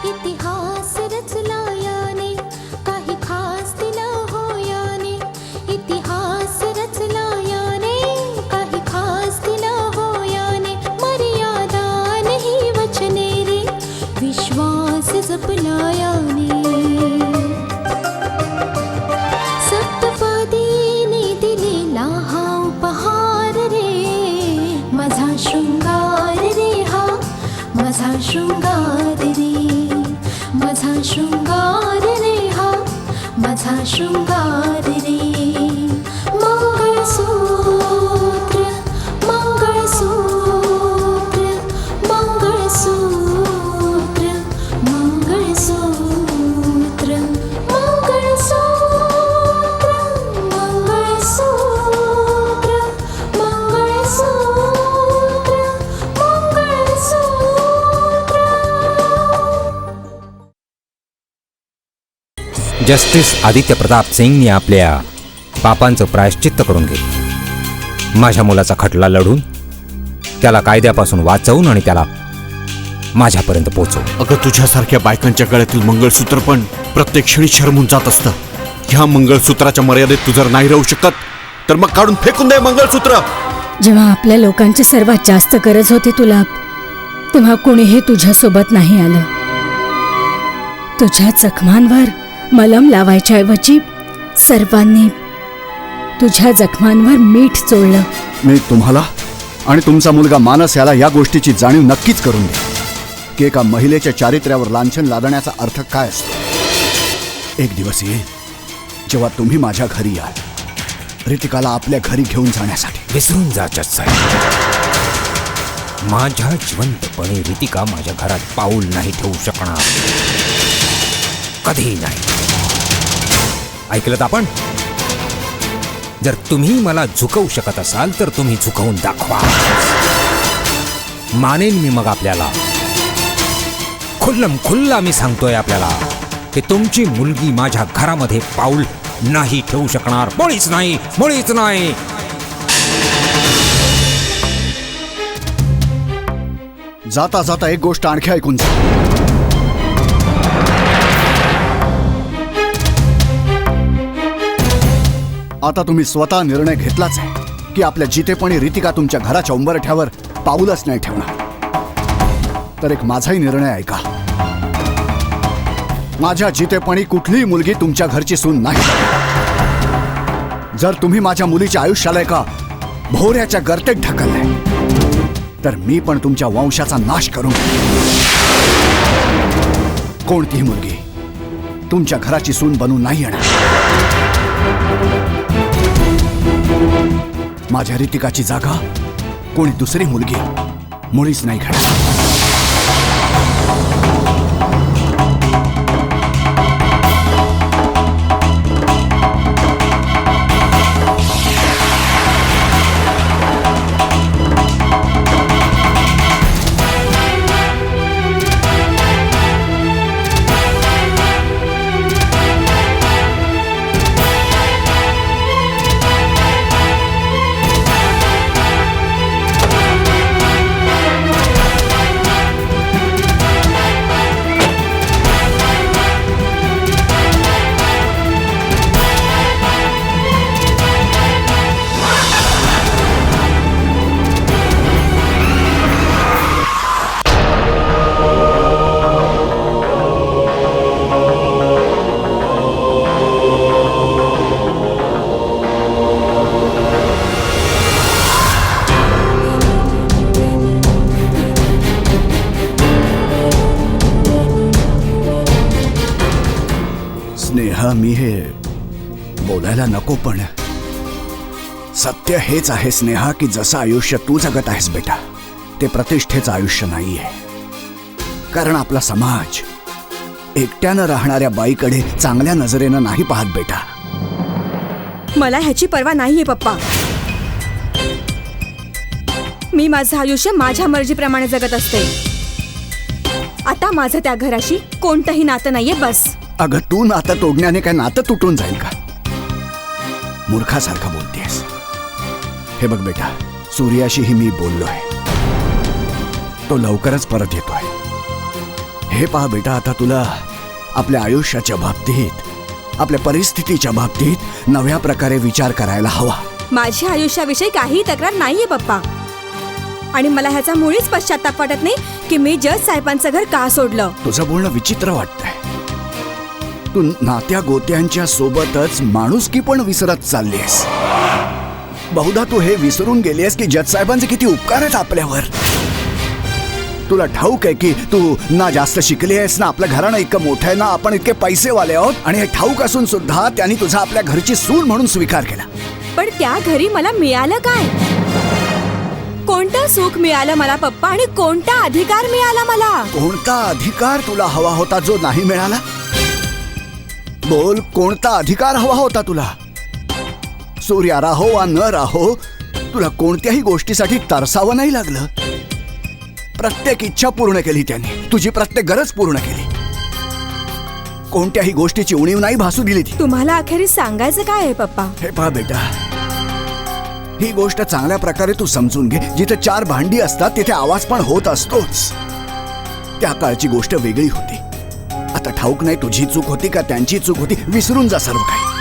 इतिहास रचला याने, काही खास दिलं हो याने. इतिहास रचला याने, काही खास दिलं हो याने. मर्यादा नहीं वचने रे, विश्वास जपला याने. सप्तपदीने दिलेला हा उपहार रे, माझा शृंगार रे हा, माझा शृंगार रे. माझा शृंगार रे हा, माझा शृंगार रे. मंगळसूत्र मंगळसूत्र मंगळसूत्र मंगळसूत्र मंगळसूत्र मंगळसूत्र मंगळसूत्र मंगळसूत्र. जस्टिस आदित्य प्रताप सिंगने आपल्या पापांचं प्रायश्चित्त करून घेतलं. माझ्या मुलाचा खटला लढून त्याला कायद्यापासून वाचवून आणि त्याला माझ्यापर्यंत पोहोचवून. अगं तुझ्यासारख्या बायकांच्या गळ्यातील मंगळसूत्र पण प्रत्येक क्षणी शरमून जात असतं. ह्या मंगळसूत्राच्या मर्यादेत तू जर नाही राहू शकत तर मग काढून फेकून दे मंगळसूत्र. जेव्हा आपल्या लोकांची सर्वात जास्त गरज होती तुला, तेव्हा कोणीही तुझ्यासोबत नाही आलं. तुझ्या जखमांवर मलम लावायच्या ऐवजी सर्वांनी तुझ्या जखमांवर मीठ चोळलं. मी तुम्हाला आणि तुमचा मुलगा मानस याला या गोष्टीची जाणीव नक्कीच करून दे की एका महिलेच्या चारित्र्यावर लांछन लादण्याचा अर्थ काय असतो. एक दिवस येईल जेव्हा तुम्ही माझ्या घरी याल, रितिकाला आपल्या घरी घेऊन जाण्यासाठी. विसरून जा जजसाहेब, माझ्या जिवंतपणे रितिका माझ्या घरात पाऊल नाही ठेवू शकणार, कधीही नाही. ऐकलं आपण? जर तुम्ही मला झुकवू शकत असाल तर तुम्ही झुकवून दाखवा. मानेन मी मग आपल्याला, खुल्लम खुल्ला मी सांगतोय आपल्याला की तुमची मुलगी माझ्या घरामध्ये पाऊल नाही ठेवू शकणार. मुळीच नाही, मुळीच नाही. जाता जाता एक गोष्ट आणखी ऐकून जा. आता तुम्ही स्वतः निर्णय घेतलाच आहे की आपल्या जितेपणी रितिका तुमच्या घराच्या उंबरठ्यावर पाऊलच नाही ठेवणार. तर एक माझाही निर्णय ऐका. माझ्या जितेपणी कुठलीही मुलगी तुमच्या घरची सून नाही. जर तुम्ही माझ्या मुलीच्या आयुष्याला एका भोवऱ्याच्या गर्तेत ढकललंय तर मी पण तुमच्या वंशाचा नाश करून कोणतीही मुलगी तुमच्या घराची सून बनून नाही येणार. माझ्या रितिकाची जागा कोणी दुसरी मुलगी मुळीच नाही घेणार. स्नेहा, मी हे बोलायला नको पण सत्य हेच आहे स्नेहा की जसं आयुष्य तू जगत आहेस बेटा, ते प्रतिष्ठेचं आयुष्य नाहीये. कारण आपला समाज एकट्यानं राहणाऱ्या बाईकडे चांगल्या नजरेनं नाही पाहत बेटा. मला ह्याची पर्वा नाहीये पप्पा. मी माझं आयुष्य माझ्या मर्जीप्रमाणे जगत असते. आता माझं त्या घराशी कोणतंही नातं नाहीये बस. अगं तू नातं तोडण्याने काय नातं तुटून जाईल का? मूर्खासारखं बोलतेस. हे बघ बेटा, सूर्याशीही मी बोललोय. तो लवकरच परत येतोय. हे पहा बेटा, आता तुला आपल्या आयुष्याच्या बाबतीत, आपल्या परिस्थितीच्या बाबतीत नव्या प्रकारे विचार करायला हवा. माझ्या आयुष्याविषयी काहीही तक्रार नाहीये पप्पा. आणि मला ह्याचा मुळीच पश्चाताप वाटत नाही की मी जज साहेबांचं घर का सोडलं. तुझं बोलणं विचित्र वाटतंय. तू नात्या गोत्यांच्या सोबतच माणुसकी पण विसरत चाललीस. बहुधा तू हे विसरून गेलीस की जज साहेबांचे किती उपकार आहेत आपल्यावर. तुला ठाऊक आहे की तू ना जास्त शिकली आहेस, ना आपल्या घराणं इतकं मोठं आहे, ना आपण इतके पैसेवाले आहोत, आणि हे ठाऊक असून सुद्धा त्यांनी तुझा आपल्या घरची सून म्हणून स्वीकार केला. पण त्या घरी मला मिळालं काय? कोणतं सुख मिळालं मला पप्पा, आणि कोणता अधिकार मिळाला मला? कोणता अधिकार तुला हवा होता जो नाही मिळाला? बोल, कोणता अधिकार हवा होता तुला? सूर्या राहो वा न राहो, तुला कोणत्याही गोष्टीसाठी तरसावं नाही लागलं. प्रत्येक इच्छा पूर्ण केली त्यांनी, तुझी प्रत्येक गरज पूर्ण केली. कोणत्याही गोष्टीची उणीव नाही भासू दिली ती. तुम्हाला अखेरीस सांगायचं काय आहे पप्पा? हे पहा बेटा, ही गोष्ट चांगल्या प्रकारे तू समजून घे. जिथे 4 भांडी असतात तिथे आवाज पण होत असतोच. त्या काळची गोष्ट वेगळी होती. आता ठाऊक नाही तुझी चूक होती का त्यांची चूक होती. विसरून जा सर्व काही.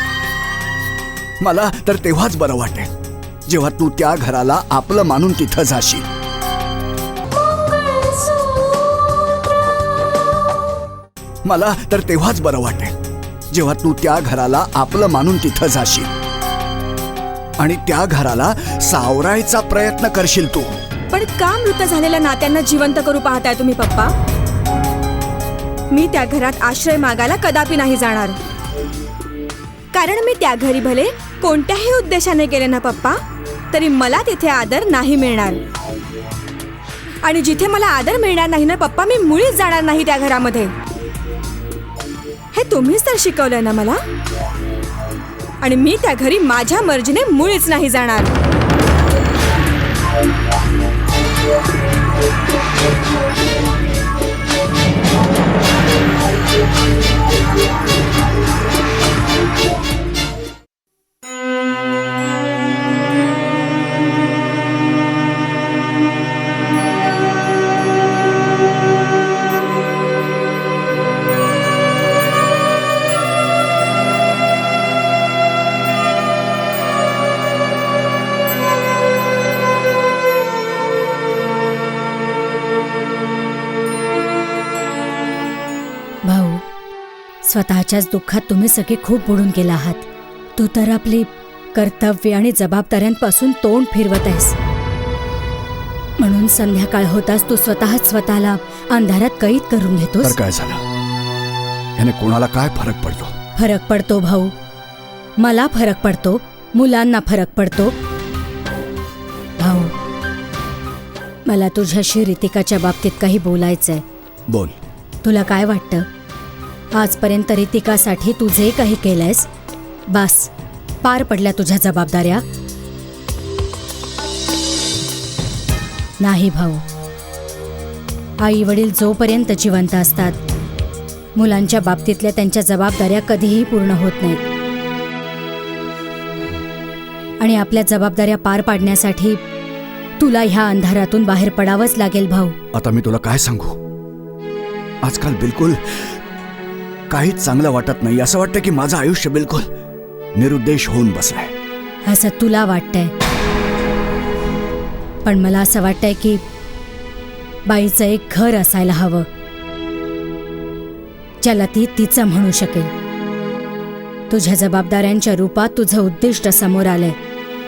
मला तर तेव्हाच बरं वाटेल जेव्हा तू त्या घराला आपलं मानून तिथं जाशील. मला तर तेव्हाच बरं वाटेल जेव्हा तू त्या घराला आपलं मानून तिथं जाशील आणि त्या घराला सावरायचा प्रयत्न करशील तू. पण का मृत झालेल्या नात्यांना जिवंत करू पाहताय तुम्ही पप्पा? मी त्या घरात आश्रय मागायला कदापि नाही जाणार. कारण मी त्या घरी भले कोणत्याही उद्देशाने गेले ना पप्पा, तरी मला तिथे आदर नाही मिळणार. आणि जिथे मला आदर मिळणार नाही ना पप्पा, मी मुळीच जाणार नाही त्या घरामध्ये. हे तुम्हीच तर शिकवलंय ना मला. आणि मी त्या घरी माझ्या मर्जीने मुळीच नाही जाणार. भाऊ, स्वतःच्याच दुःखात तुम्ही सगळे खूप बुडून गेला आहात. तू तर आपली कर्तव्य आणि जबाबदाऱ्यांपासून तोंड फिरवत आहेस. म्हणून संध्याकाळ होताच तू स्वतःला अंधारात कैद करून घेतोस. तर काय झालं? याने कोणाला काय फरक पडतो? फरक पडतो भाऊ. मला फरक पडतो, मुलांना फरक पडतो. भाऊ, मला तुझ्याशी रितिकाच्या बाबतीत काही बोलायचंय. बोल. तुला काय वाटतं? आजपर्यंत रितिकासाठी तू जे काही केलंयस, बस पार पडल्या तुझ्या जबाबदाऱ्या? नाही भाऊ. आई वडील जोपर्यंत जिवंत असतात, मुलांच्या बाबतीतल्या त्यांच्या जबाबदाऱ्या कधीही पूर्ण होत नाहीत. आणि आपल्या जबाबदाऱ्या पार पाडण्यासाठी तुला ह्या अंधारातून बाहेर पडावंच लागेल भाऊ. आता मी तुला काय सांगू? आजकाल बिलकुल काहीच चांगलं वाटत नाही. असं वाटतं की माझं आयुष्य बिलकुल निरुद्देश होऊन बसलंय. असं तुला वाटतंय, पण मला असं वाटतंय की बाईचं एक घर असायला हवं, ज्याला ती तिचं म्हणू शकेल. तुझ्या जबाबदाऱ्यांच्या रूपात तुझं उद्दिष्ट समोर आलंय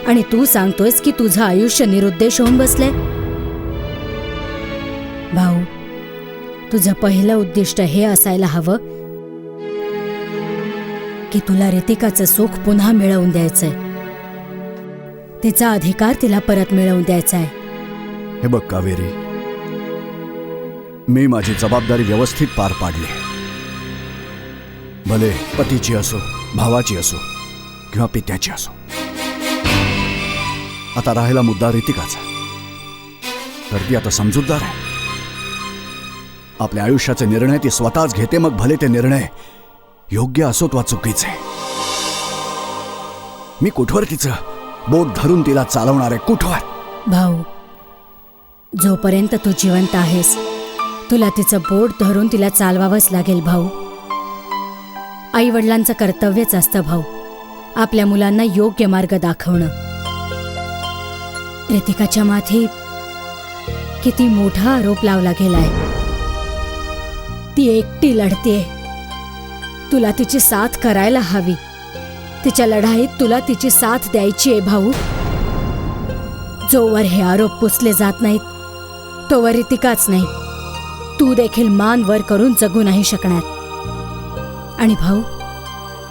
आणि तू सांगतोयस की तुझं आयुष्य निरुद्देश होऊन बसलंय. भाऊ, तुझं पहिलं उद्दिष्ट हे असायला हवं की तुला रितिकाचं सुख पुन्हा मिळवून द्यायचंय. तिचा अधिकार तिला परत मिळवून द्यायचा आहे. हे बघ कावेरी, मी माझी जबाबदारी व्यवस्थित पार पाडली. भले पतीची असो, भावाची असो किंवा पित्याची असो. आता राहिला मुद्दा रितिकाचा, तर ती आता समजूतदार आहे. आपल्या आयुष्याचे निर्णय ती स्वतःच घेते, मग भले ते निर्णय योग्य असोत वा चुकीचे. मी कुठवर तिचं बोट धरून तिला चालवणार आहे? कुठवर? भाऊ, जोपर्यंत तू जिवंत आहेस तुला तिचं बोट धरून तिला चालवावंच लागेल भाऊ. आई वडिलांचं कर्तव्यच असतं भाऊ, आपल्या मुलांना योग्य मार्ग दाखवणं. रितिकाच्या माथी किती मोठा आरोप लावला गेलाय. ती एकटी लढतेय, तुला तिची साथ करायला हवी. तिच्या लढाईत तुला तिची साथ द्यायची आहे भाऊ. जोवर हे आरोप पुसले जात नाहीत तोवर रितिकाच नाही, तू देखील मान वर करून जगू नाही शकणार. आणि भाऊ,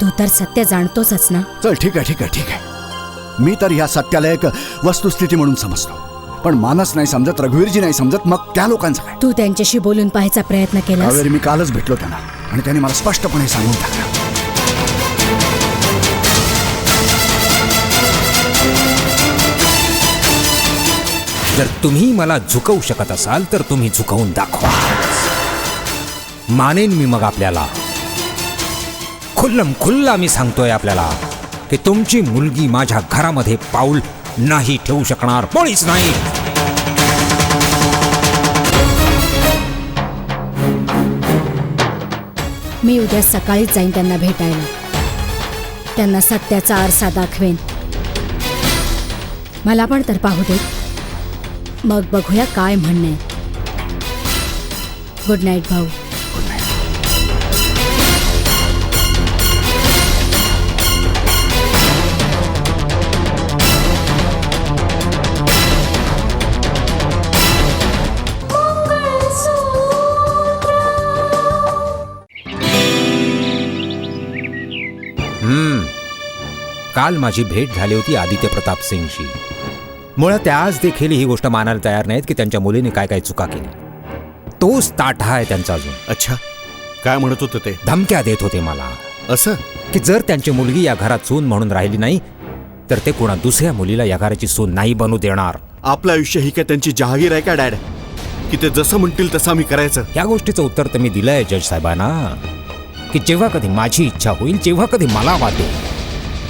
तू तर सत्य जाणतोच ना. चल ठीक आहे ठीक आहे ठीक आहे, मी तर ह्या सत्याला एक वस्तुस्थिती म्हणून समजतो. पण मानस नाही समजत, रघुवीरजी नाही समजत, मग त्या लोकांचं काय? तू त्यांच्याशी बोलून पाहायचा प्रयत्न केलास? कावेरी, मी कालच भेटलो त्यांना आणि त्यांनी मला स्पष्टपणे सांगून टाकलं. जर तुम्ही मला झुकवू शकत असाल तर तुम्ही झुकवून दाखवा. मानेन मी मग आपल्याला. खुल्ला मी सांगतोय आपल्याला की तुमची मुलगी माझ्या घरामध्ये पाऊल नाही ठेवू शकणार, कोणीच नाही. मी उद्या सकाळीच जाईन त्यांना भेटायला. त्यांना सत्याचा आरसा दाखवेन. मला पण तर पाहू दे, मग बघूया काय म्हणणे. गुड नाईट भाऊ. काल माझी भेट झाली होती आदित्य प्रताप सिंगशी. मुळात त्या आज देखील ही गोष्ट मानायला तयार नाहीत की त्यांच्या मुलीने काय काय चुका केली. तोच ताठा आहे त्यांचा अजून. अच्छा, काय म्हणत होते ते? धमक्या देत होते मला असं की जर त्यांची मुलगी या घरात सून म्हणून राहिली नाही तर ते कोणा दुसऱ्या मुलीला या घराची सून नाही बनू देणार. आपलं आयुष्य ही काय त्यांची जहागीर आहे का डॅड, की ते जसं म्हणतील तसं आम्ही करायचं? या गोष्टीचं उत्तर तर मी दिलंय जज साहेबांना की जेव्हा कधी माझी इच्छा होईल, जेव्हा कधी मला वाटेल,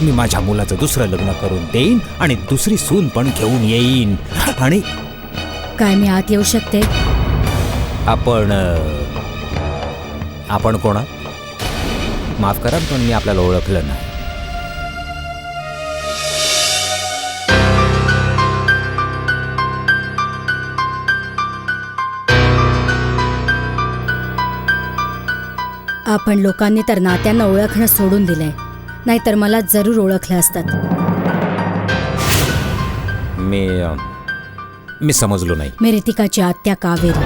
मी माझ्या मुलाचं दुसरं लग्न करून देईन आणि दुसरी सून पण घेऊन येईन. आणि काय मी आत येऊ शकते? आपण कोण? माफ करा पण मी आपल्याला ओळखलं नाही. आपण लोकांनी तर नात्यांना ओळखणं सोडून दिलंय, नाहीतर मला जरूर ओळखलं असतात. मी समजलो नाही. मी रितिकाची आत्या कावेरी.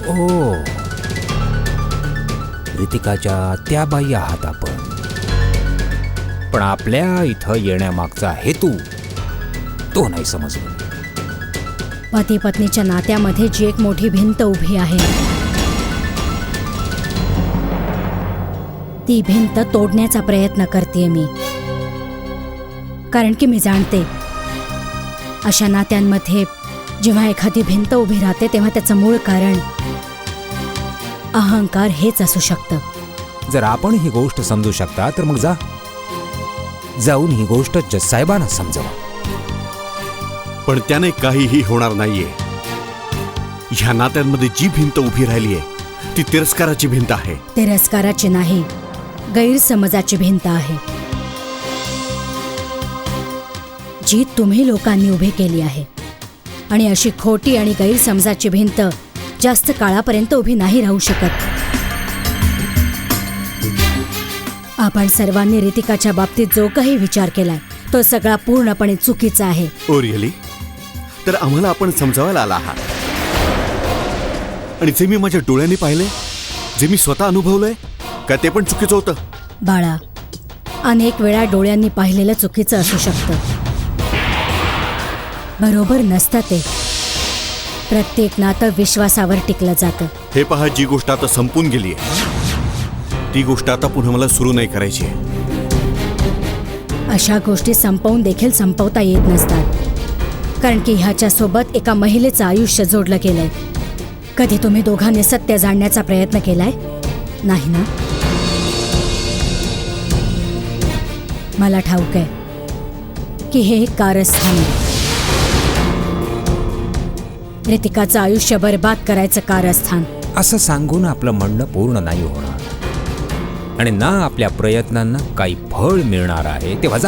ओ, रितिकाच्या त्या बाई आहात आपण. पण आपल्या इथं येण्यामागचा हेतू तो नाही समजलो. पती पत्नीच्या नात्यामध्ये जी एक मोठी भिंत उभी आहे, ती भिंत तोडण्याचा प्रयत्न करते मी. कारण की मी जाणते अशा नात्यांमध्ये जेव्हा एखादी भिंत उभी राहते तेव्हा त्याचं मूळ कारण अहंकार हेच असू शकतं. जर आपण ही गोष्ट समजू शकता तर मग जाऊन ही गोष्ट जज साहेबांना समजवा. पण त्याने काहीही होणार नाहीये. ह्या नात्यांमध्ये जी भिंत उभी राहिली आहे ती तिरस्काराची भिंत आहे. तिरस्काराची नाही, गैरसमजाची भिंत आहे, जी तुम्ही लोकांनी उभी केली आहे. आणि अशी खोटी आणि गैरसमजाची भिंत जास्त काळापर्यंत उभी नाही राहू शकत. आपण सर्वांनी रितिकाच्या बाबतीत जो काही विचार केलाय तो सगळा पूर्णपणे चुकीचा आहे. Oh really? तर आम्हाला आपण समजावायला आला आहात. आणि जे मी माझ्या डोळ्यांनी पाहिले, जे मी स्वतः अनुभवलंय, का ते पण चुकीचं होतं? बाळा, अनेक वेळा डोळ्यांनी पाहिलेलं चुकीचं असू शकतं, बरोबर नसतं ते. प्रत्येक नातं विश्वासावर टिकलं जातं. हे पहा, जी गोष्ट आता संपून गेली आहे ती गोष्ट आता पुन्हा मला सुरू नाही करायची आहे. अशा गोष्टी संपवून देखील संपवता येत नसतात, कारण की ह्याच्यासोबत एका महिलेचं आयुष्य जोडलं गेलंय. कधी तुम्ही दोघांनी सत्य जाणण्याचा प्रयत्न केलाय? नाही ना? मला ठाऊक आहे की हे एक कारस्थान आहे. रितिकाचं आयुष्य बर्बाद करायचं कारस्थान. असं सांगून आपलं म्हणणं पूर्ण नाही होणार आणि ना आपल्या प्रयत्नांना काही फळ मिळणार आहे. तेव्हा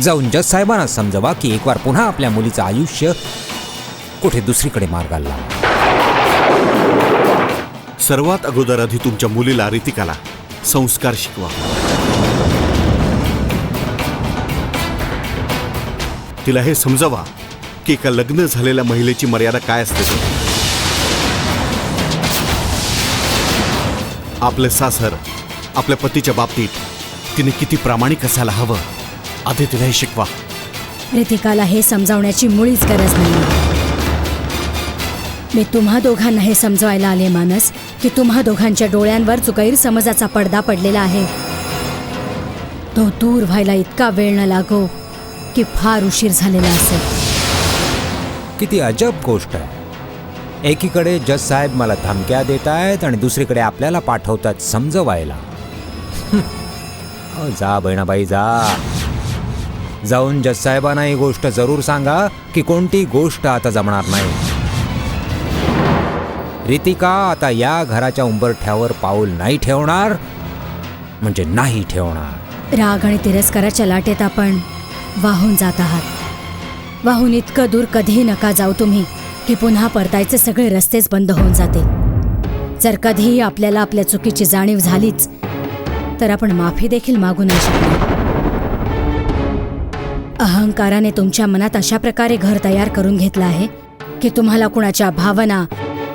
जाऊन जज साहेबांना समजवा की एक वार पुन्हा आपल्या मुलीचं आयुष्य कुठे दुसरीकडे मार्गाला लावा. सर्वात अगोदर आधी तुमच्या मुलीला रितिकाला संस्कार शिकवा. तिला हे समजावा की एका लग्न झालेल्या महिलेची मर्यादा काय असते ते. आपले सासर आपल्या पतीच्या बाबतीत तिने किती प्रामाणिक असायला हवं आधी तिला हे शिकवा. रितिकाला हे समजावण्याची मुळीच गरज नाही. मी तुम्हा दोघांना हे समजवायला आले मानस की तुम्हा दोघांच्या डोळ्यांवर जो गैरसमजाचा पडदा पडलेला आहे तो दूर व्हायला इतका वेळ न लागो की फार उशीर झालेला असेल. किती अजब गोष्ट आहे. एकीकडे जज साहेब मला धमक्या देत आहेत आणि दुसरीकडे आपल्याला पाठवतात समजवायला. जा बहिणाबाई जा. जाऊन जज साहेबांना ही गोष्ट जरूर सांगा की कोणती गोष्ट आता जमणार नाही. रितिका आता या घराच्या उंबरठ्यावर पाऊल नाही ठेवणार म्हणजे नाही ठेवणार. राग आणि तिरस्काराच्या लाटेत आपण वाहून जात आहात. वाहून इतकं दूर कधीही नका जाऊ तुम्ही की पुन्हा परतायचे सगळे रस्तेच बंद होऊन जातील. जर कधीही आपल्याला आपल्या चुकीची जाणीव झालीच तर आपण माफी देखील मागू नाही शकणार. अहंकाराने तुमच्या मनात अशा प्रकारे घर तयार करून घेतलं आहे की तुम्हाला कुणाच्या भावना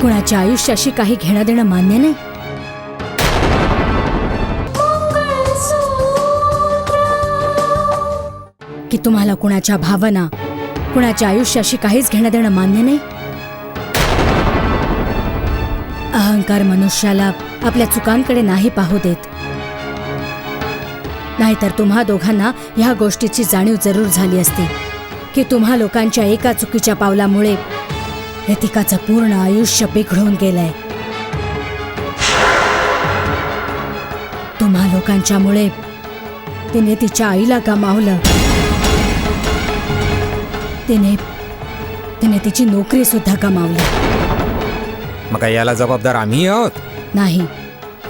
कुणाच्या आयुष्याशी काही घेणं देणं मान्य नाही. की तुम्हाला कुणाच्या भावना कुणाच्या आयुष्याशी काहीच घेणं देणं मान्य नाही. अहंकार मनुष्याला आपल्या चुकांकडे नाही पाहू देत. नाहीतर तुम्हा दोघांना ह्या गोष्टीची जाणीव जरूर झाली असती की तुम्हा लोकांच्या एका चुकीच्या पावलामुळे रितिकाचं पूर्ण आयुष्य बिघडून गेलंय. तुम्हा लोकांच्यामुळे तिने तिच्या आईला गमावलं. तिने तिची नोकरी सुद्धा गमावली. मग काय याला जबाबदार आम्ही आहोत? नाही,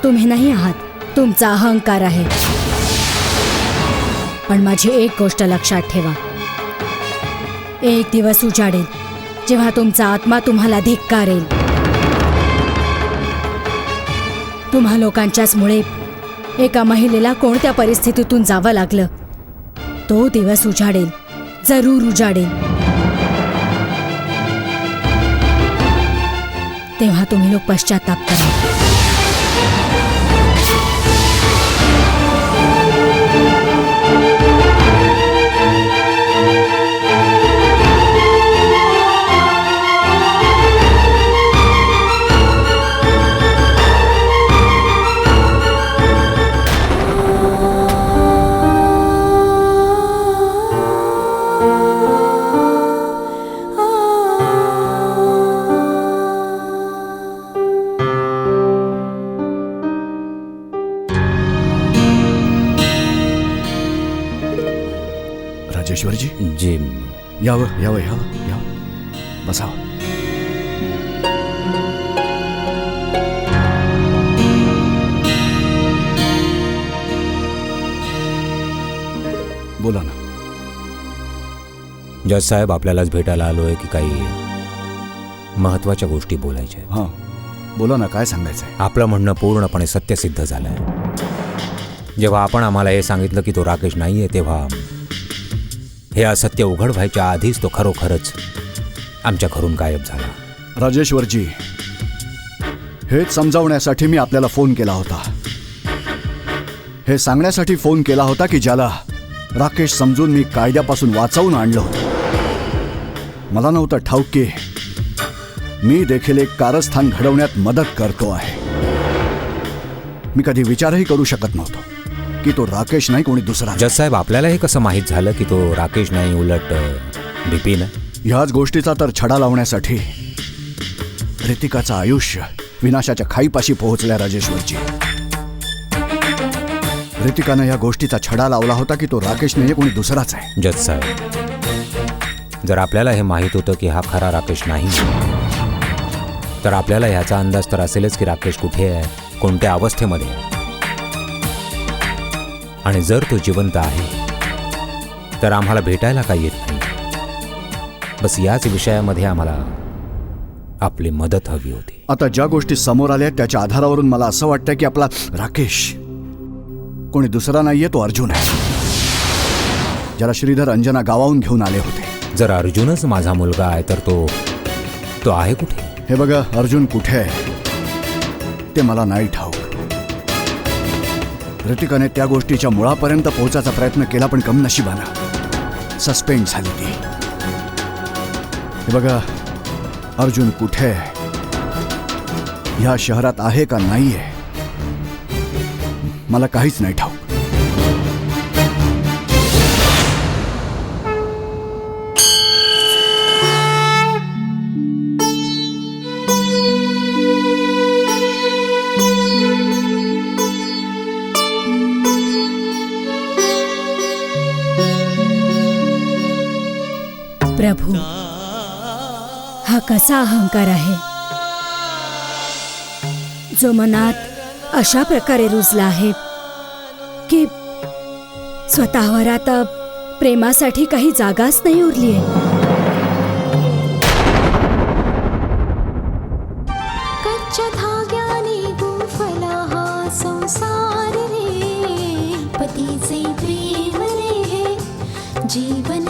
तुम्ही नाही आहात. तुमचा अहंकार आहे. पण माझी एक गोष्ट लक्षात ठेवा. एक दिवस उजाडेल जेव्हा तुमचा आत्मा तुम्हाला धिक्कारेल. तुम्हा लोकांच्याच मुळे एका महिलेला कोणत्या परिस्थितीतून जावं लागलं. तो दिवस उजाडेल, जरूर उजाडेल. तेव्हा तुम्ही लोक पश्चाताप करा. राजेश्वरजी जी यावं यावं यावं यावं बसावं. बोला ना. जज साहेब आपल्यालाच भेटायला आलोय की काही महत्वाच्या गोष्टी बोलायच्या आहेत? हां बोला ना, काय सांगायचंय? आपलं म्हणणं पूर्णपणे सत्यसिद्ध झालंय. जेव्हा आपण आम्हाला हे सांगितलं की तो राकेश नाहीये तेव्हा हे असत्य उघड व्हायच्या आधीच तो खरोखरच आमच्या घरून गायब झाला. राजेश्वरजी, हेच समजावण्यासाठी मी आपल्याला फोन केला होता. हे सांगण्यासाठी फोन केला होता की ज्याला राकेश समजून मी कायद्यापासून वाचवून आणलं होतं. मला नव्हतं ठाऊक की मी देखील एक कारस्थान घडवण्यात मदत करतो आहे. मी कधी विचारही करू शकत नव्हतो की तो राकेश नाही, कोणी दुसरा. जज साहेब, आपल्याला हे कसं माहीत झालं की तो राकेश नाही, उलट बिपिन? ह्याच गोष्टीचा तर छडा लावण्यासाठी रितिकाचं आयुष्य विनाशाच्या खाईपाशी पोहोचल्या राजेश्वरजी. ऋतिकानं या गोष्टीचा छडा लावला होता की तो राकेश नाही कोणी दुसराच आहे. जज साहेब, जर आपल्याला हे माहीत होतं की हा खरा राकेश नाही, तर आपल्याला ह्याचा अंदाज तर असेलच की राकेश कुठे आहे, कोणत्या अवस्थेमध्ये आहे. आणि जर तो जिवंत आहे तर आम्हाला भेटायला काही येत नाही. बस याच विषयामध्ये आम्हाला आपली मदत हवी होती. आता ज्या गोष्टी समोर आल्या त्याच्या आधारावरून मला असं वाटतं की आपला राकेश कोणी दुसरा नाहीये, तो अर्जुन आहे, ज्याला श्रीधर अंजना गावाहून घेऊन आले होते. जर अर्जुनच माझा मुलगा आहे तर तो आहे कुठे? हे बघा, अर्जुन कुठे आहे ते मला नाही ठाऊक. ऋतिकाने त्या गोष्टीच्या मुळापर्यंत पोहोचायचा प्रयत्न केला, पण कमनशिबानं सस्पेंड झाली ती. हे बघा, अर्जुन कुठे आहे, ह्या शहरात आहे का नाहीये, मला काहीच नाही ठाऊक. प्रभू, हा कसा अहंकार आहे जो मनात अशा प्रकारे रुजला आहे की स्वतःवर आता प्रेमासाठी काही जागाच नाही उरली आहे. कच्च्या धाग्याने गुंफला हा संसार रे, पतीचे प्रेम रे हे जीवन